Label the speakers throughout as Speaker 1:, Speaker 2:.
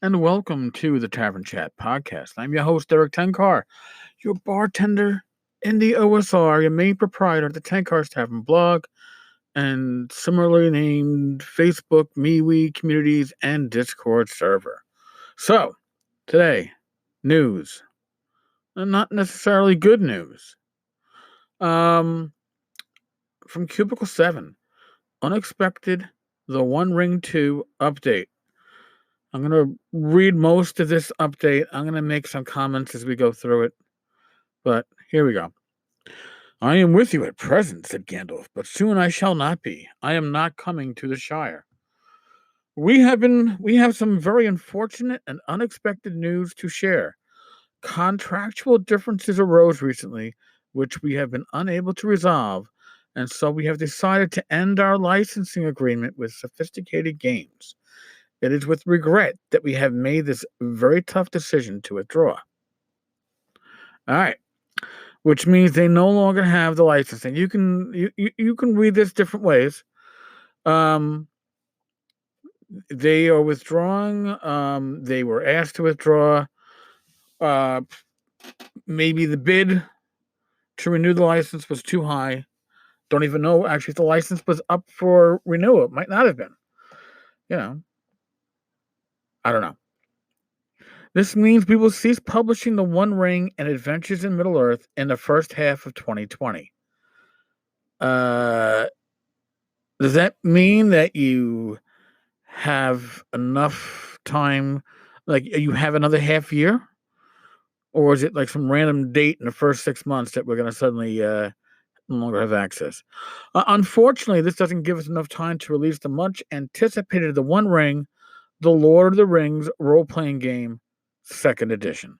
Speaker 1: and welcome to the Tavern Chat podcast. I'm your host, Eric Tenkar, your bartender in the OSR, your main proprietor of the Tenkar's Tavern blog, and similarly named Facebook, MeWe communities, and Discord server. So, today, news. And not necessarily good news. Um, from Cubicle 7, unexpected The One Ring 2 update. I'm going to read most of this update. I'm going to make some comments as we go through it. But here we go. I am with you at present, said Gandalf, but soon I shall not be. I am not coming to the Shire. We have some very unfortunate and unexpected news to share. Contractual differences arose recently, which we have been unable to resolve, and so we have decided to end our licensing agreement with Sophisticated Games. It is with regret that we have made this very tough decision to withdraw. All right. Which means they no longer have the licensing. You can read this different ways. They are withdrawing. They were asked to withdraw. Maybe the bid to renew the license was too high. Don't even know actually if the license was up for renewal. It might not have been. I don't know. This means we will cease publishing The One Ring and Adventures in Middle-earth in the first half of 2020. Does that mean that you have enough time, like you have another half year? Or is it like some random date in the first 6 months that we're going to suddenly no longer have access? Unfortunately, this doesn't give us enough time to release the much anticipated The One Ring, The Lord of the Rings role-playing game, 2nd edition.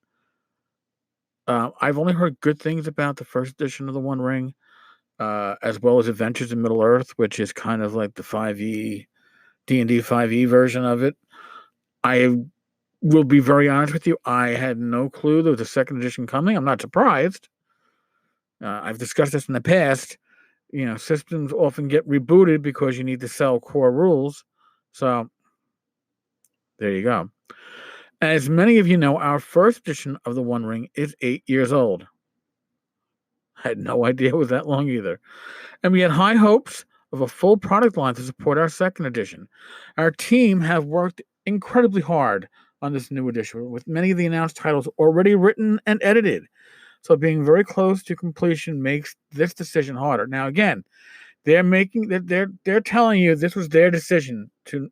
Speaker 1: I've only heard good things about the 1st edition of The One Ring, as well as Adventures in Middle-earth, which is kind of like the 5e, D&D 5e version of it. I will be very honest with you. I had no clue there was a 2nd edition coming. I'm not surprised. I've discussed this in the past. Systems often get rebooted because you need to sell core rules. So, there you go. As many of you know, our 1st edition of The One Ring is 8 years old. I had no idea it was that long either. And we had high hopes of a full product line to support our 2nd edition. Our team have worked incredibly hard on this new edition, with many of the announced titles already written and edited. So being very close to completion makes this decision harder. Now, again, they're telling you this was their decision to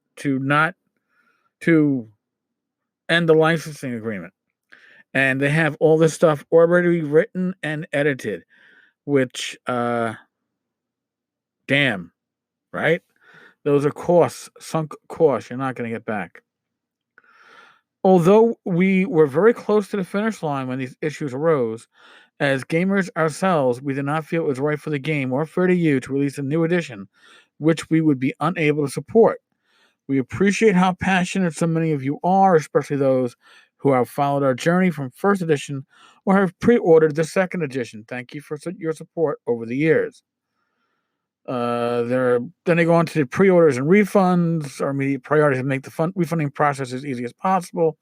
Speaker 1: end the licensing agreement. And they have all this stuff already written and edited, which, damn, right? Those are costs, sunk costs you're not going to get back. Although we were very close to the finish line when these issues arose, as gamers ourselves, we did not feel it was right for the game or fair to you to release a new edition, which we would be unable to support. We appreciate how passionate so many of you are, especially those who have followed our journey from 1st edition or have pre-ordered the 2nd edition. Thank you for your support over the years. Then they go on to the pre-orders and refunds. Our immediate priority is to make the refunding process as easy as possible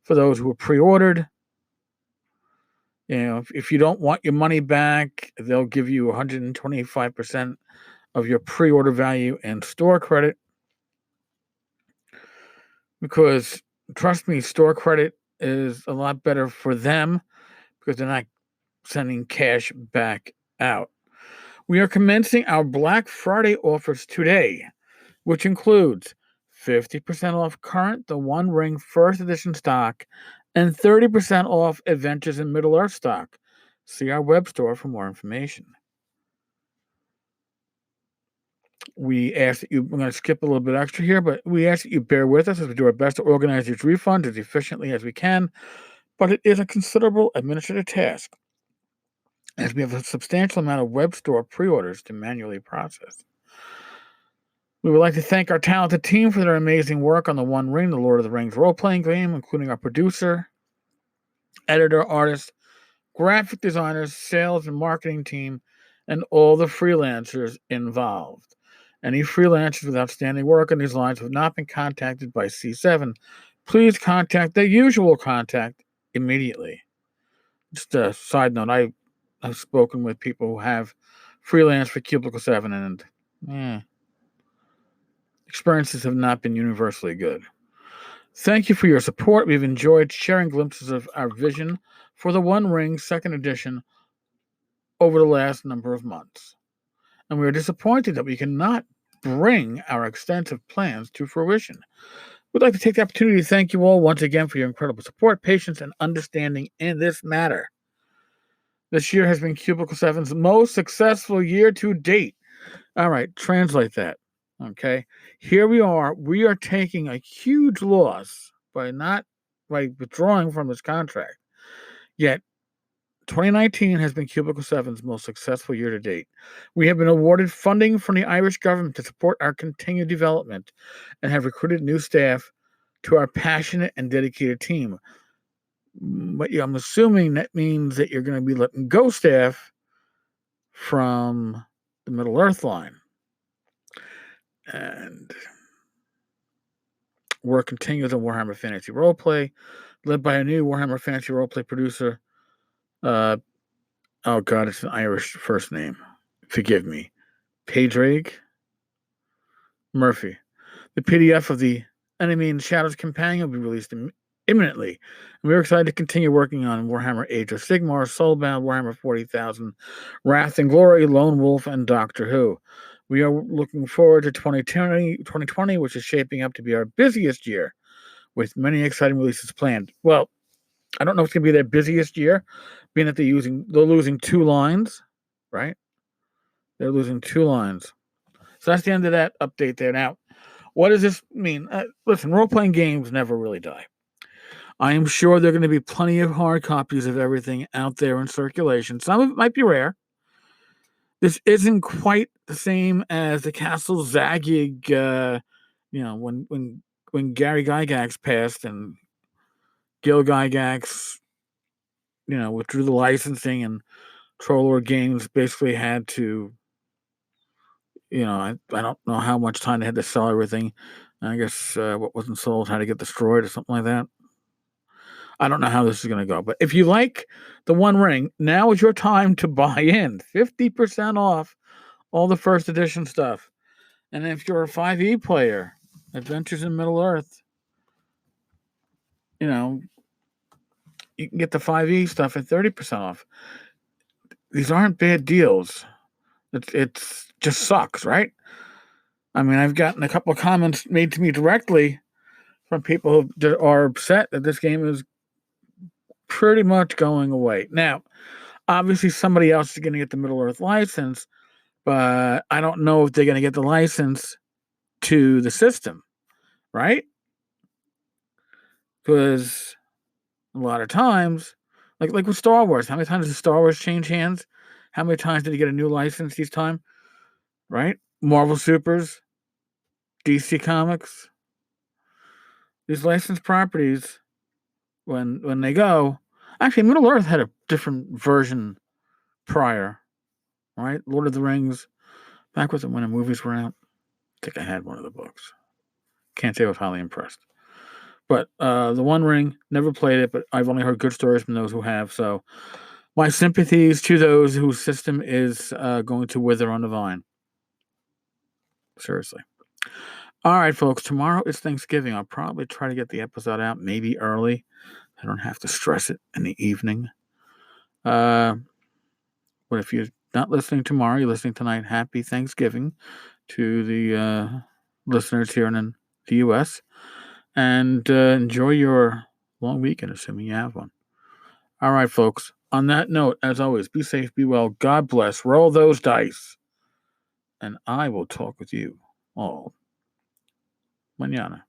Speaker 1: for those who have pre-ordered. If you don't want your money back, they'll give you 125% of your pre-order value and store credit. Because, trust me, store credit is a lot better for them because they're not sending cash back out. We are commencing our Black Friday offers today, which includes 50% off current The One Ring 1st edition stock and 30% off Adventures in Middle-earth stock. See our web store for more information. We ask that we're going to skip a little bit extra here, but we ask that you bear with us as we do our best to organize these refunds as efficiently as we can. But it is a considerable administrative task, as we have a substantial amount of web store pre-orders to manually process. We would like to thank our talented team for their amazing work on The One Ring, the Lord of the Rings role-playing game, including our producer, editor, artist, graphic designers, sales and marketing team, and all the freelancers involved. Any freelancers with outstanding work on these lines have not been contacted by C7. please contact the usual contact immediately. Just a side note, I've spoken with people who have freelance for Cubicle 7, and experiences have not been universally good. Thank you for your support. We've enjoyed sharing glimpses of our vision for the One Ring second edition over the last number of months. And we are disappointed that we cannot bring our extensive plans to fruition. We'd like to take the opportunity to thank you all once again for your incredible support, patience, and understanding in this matter. This year has been Cubicle 7's most successful year to date. All right, translate that. Okay. Here we are. We are taking a huge loss by withdrawing from this contract. Yet 2019 has been Cubicle 7's most successful year to date. We have been awarded funding from the Irish government to support our continued development and have recruited new staff to our passionate and dedicated team. But I'm assuming that means that you're going to be letting go staff from the Middle Earth line. And work continues on Warhammer Fantasy Roleplay, led by a new Warhammer Fantasy Roleplay producer. Oh God, it's an Irish first name. Forgive me. Padraig Murphy. The PDF of the Enemy in Shadows Companion will be released imminently. And we're excited to continue working on Warhammer Age of Sigmar, Soulbound, Warhammer 40,000, Wrath and Glory, Lone Wolf, and Doctor Who. We are looking forward to 2020, which is shaping up to be our busiest year, with many exciting releases planned. Well, I don't know if it's going to be their busiest year, being that they're losing 2 lines, right? They're losing 2 lines. So that's the end of that update there. Now, what does this mean? Listen, role-playing games never really die. I am sure there are going to be plenty of hard copies of everything out there in circulation. Some of it might be rare. This isn't quite the same as the Castle Zagig, when Gary Gygax passed and Gil Gygax, withdrew the licensing, and Trollor Games basically had to, I don't know how much time they had to sell everything. I guess what wasn't sold had to get destroyed or something like that. I don't know how this is going to go. But if you like the One Ring, now is your time to buy in. 50% off all the first edition stuff. And if you're a 5e player, Adventures in Middle Earth, you can get the 5e stuff at 30% off. These aren't bad deals. It's just sucks, right? I mean, I've gotten a couple of comments made to me directly from people who are upset that this game is pretty much going away. Now, obviously, somebody else is going to get the Middle Earth license, but I don't know if they're going to get the license to the system, right? Because a lot of times, like with Star Wars, how many times did Star Wars change hands? How many times did he get a new license each time? Right? Marvel Supers, DC Comics. These licensed properties, when they go, actually, Middle Earth had a different version prior, right? Lord of the Rings, back when the movies were out. I think I had one of the books. Can't say I was highly impressed. But the One Ring, never played it, but I've only heard good stories from those who have. So my sympathies to those whose system is going to wither on the vine. Seriously. All right, folks. Tomorrow is Thanksgiving. I'll probably try to get the episode out maybe early. I don't have to stress it in the evening. But if you're not listening tomorrow, you're listening tonight, happy Thanksgiving to the listeners here in the U.S. And enjoy your long weekend, assuming you have one. All right, folks. On that note, as always, be safe, be well. God bless. Roll those dice. And I will talk with you all mañana.